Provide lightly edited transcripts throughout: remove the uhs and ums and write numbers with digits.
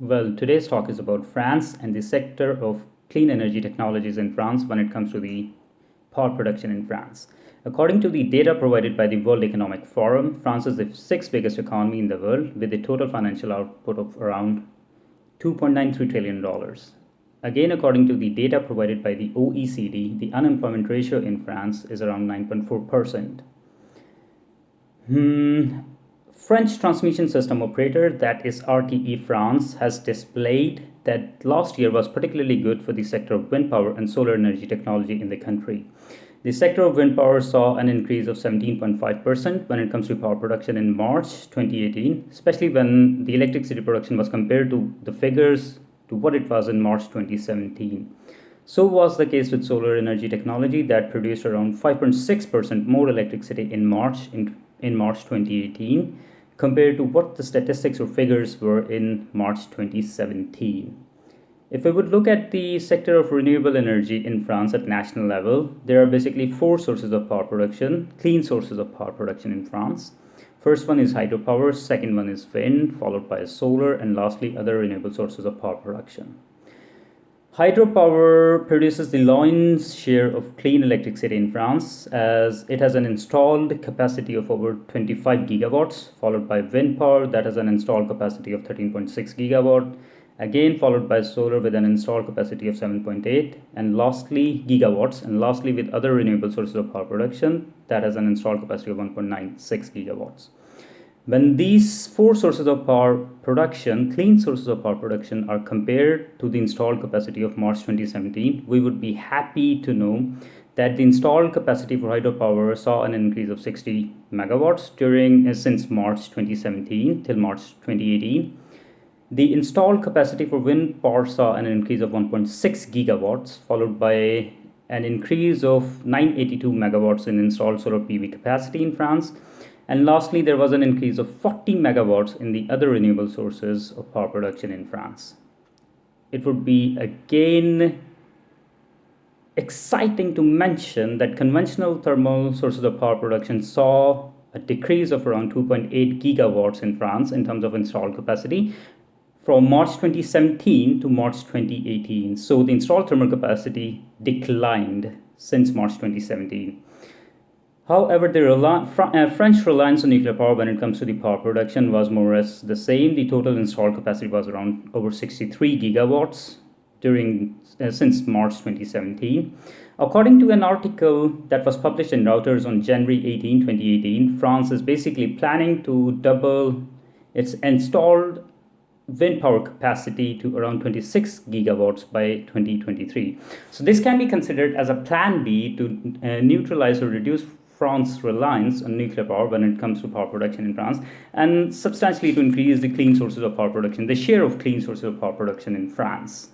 Well, today's talk is about France and the sector of clean energy technologies in France when it comes to the power production in France. According to the data provided by the World Economic Forum, France is the sixth biggest economy in the world with a total financial output of around $2.93 trillion. Again, according to the data provided by the OECD, the unemployment ratio in France is around 9.4%. French transmission system operator, that is RTE France, has displayed that last year was particularly good for the sector of wind power and solar energy technology in the country. The sector of wind power saw an increase of 17.5% when it comes to power production in March 2018, especially when the electricity production was compared to the figures to what it was in March 2017. So was the case with solar energy technology that produced around 5.6% more electricity in March 2018 compared to what the statistics or figures were in March 2017. If we would look at the sector of renewable energy in France at national level, there are basically four sources of power production, clean sources of power production in France. First one is hydropower, second one is wind, followed by solar, and lastly other renewable sources of power production. Hydropower produces the lion's share of clean electricity in France as it has an installed capacity of over 25 gigawatts, followed by wind power that has an installed capacity of 13.6 gigawatt, again followed by solar with an installed capacity of 7.8, and lastly gigawatts, and lastly with other renewable sources of power production that has an installed capacity of 1.96 gigawatts. When these four sources of power production, clean sources of power production, are compared to the installed capacity of March 2017, we would be happy to know that the installed capacity for hydropower saw an increase of 60 megawatts since March 2017 till March 2018. The installed capacity for wind power saw an increase of 1.6 gigawatts, followed by an increase of 982 megawatts in installed solar PV capacity in France. And lastly, there was an increase of 40 megawatts in the other renewable sources of power production in France. It would be again exciting to mention that conventional thermal sources of power production saw a decrease of around 2.8 gigawatts in France in terms of installed capacity from March 2017 to March 2018. So the installed thermal capacity declined since March 2017. However, the French reliance on nuclear power when it comes to the power production was more or less the same. The total installed capacity was around over 63 gigawatts since March 2017. According to an article that was published in Reuters on January 18, 2018, France is basically planning to double its installed wind power capacity to around 26 gigawatts by 2023. So this can be considered as a plan B to neutralize or reduce France's reliance on nuclear power when it comes to power production in France, and substantially to increase the clean sources of power production, the share of clean sources of power production in France.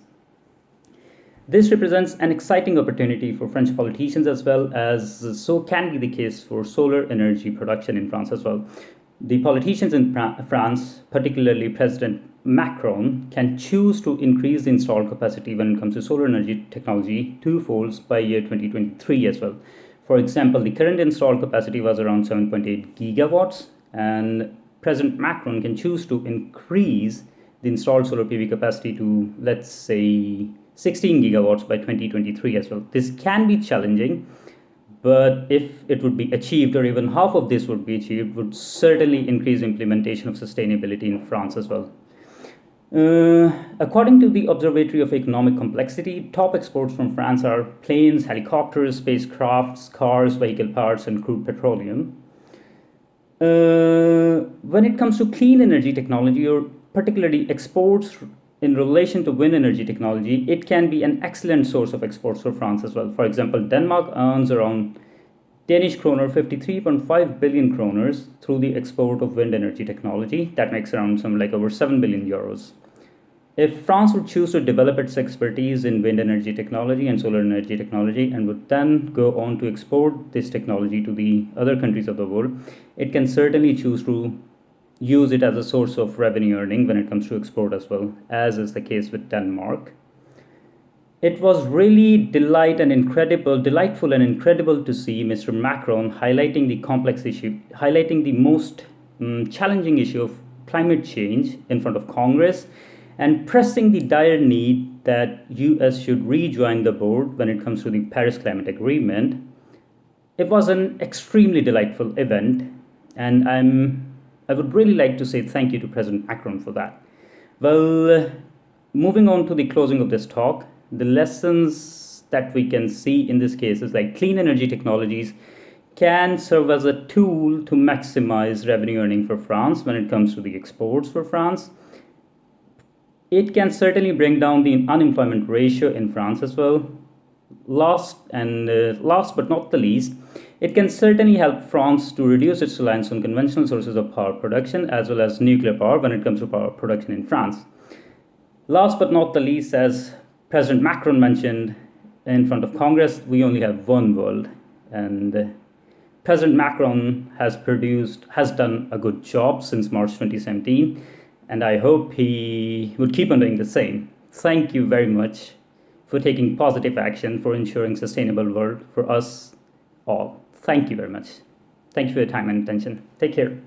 This represents an exciting opportunity for French politicians as well as so can be the case for solar energy production in France as well. The politicians in France, particularly President Macron, can choose to increase the installed capacity when it comes to solar energy technology twofolds by year 2023 as well. For example, the current installed capacity was around 7.8 gigawatts, and President Macron can choose to increase the installed solar PV capacity to, let's say, 16 gigawatts by 2023 as well. This can be challenging, but if it would be achieved, or even half of this would be achieved, would certainly increase implementation of sustainability in France as well. According to the Observatory of Economic Complexity, top exports from France are planes, helicopters, spacecrafts, cars, vehicle parts, and crude petroleum. When it comes to clean energy technology, or particularly exports in relation to wind energy technology, it can be an excellent source of exports for France as well. For example, Denmark earns around Danish kroner 53.5 billion kroners through the export of wind energy technology. That makes around over 7 billion euros. If France would choose to develop its expertise in wind energy technology and solar energy technology and would then go on to export this technology to the other countries of the world, it can certainly choose to use it as a source of revenue earning when it comes to export as well, as is the case with Denmark. It was really delightful and incredible to see Mr. Macron highlighting the complex issue, highlighting the most challenging issue of climate change in front of Congress, and pressing the dire need that US should rejoin the board when it comes to the Paris Climate Agreement. It was an extremely delightful event, and I would really like to say thank you to President Macron for that. Well, moving on to the closing of this talk, the lessons that we can see in this case is like clean energy technologies can serve as a tool to maximize revenue earning for France when it comes to the exports for France. It can certainly bring down the unemployment ratio in France as well. Last but not the least, it can certainly help France to reduce its reliance on conventional sources of power production as well as nuclear power when it comes to power production in France. Last but not the least, as President Macron mentioned in front of Congress, we only have one world, and President Macron has done a good job since March 2017, and I hope he would keep on doing the same. Thank you very much for taking positive action for ensuring sustainable world for us all. Thank you very much. Thank you for your time and attention. Take care.